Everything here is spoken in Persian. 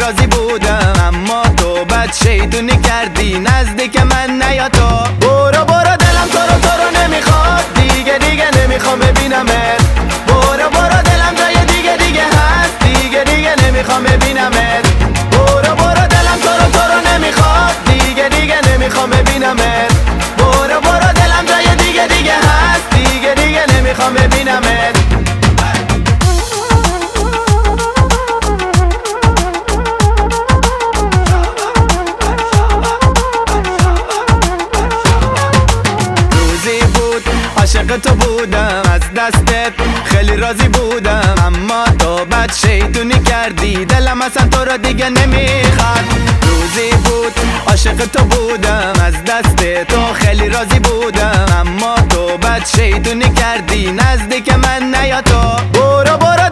راضی بودم، اما تو بد شیطونی کردی نزدیک من نیا تو. برو برو دلم تو رو نمیخواد، دیگه نمیخوام ببینمت. برو برو دلم جای دیگه هست، دیگه نمیخوام ببینمت. برو برو دلم تو رو نمیخواد، دیگه نمیخوام ببینمت. برو برو دلم جای دیگه هست، دیگه نمیخوام ببینمت. عاشق تو بودم، از دستت خیلی راضی بودم، اما تو بد شیطونی کردی دلم اصلا تو را دیگه نمیخواد. روزی بود عاشق تو بودم، از دست تو خیلی راضی بودم، اما تو بد شیطونی کردی نزدیک من نیا تو. برو برو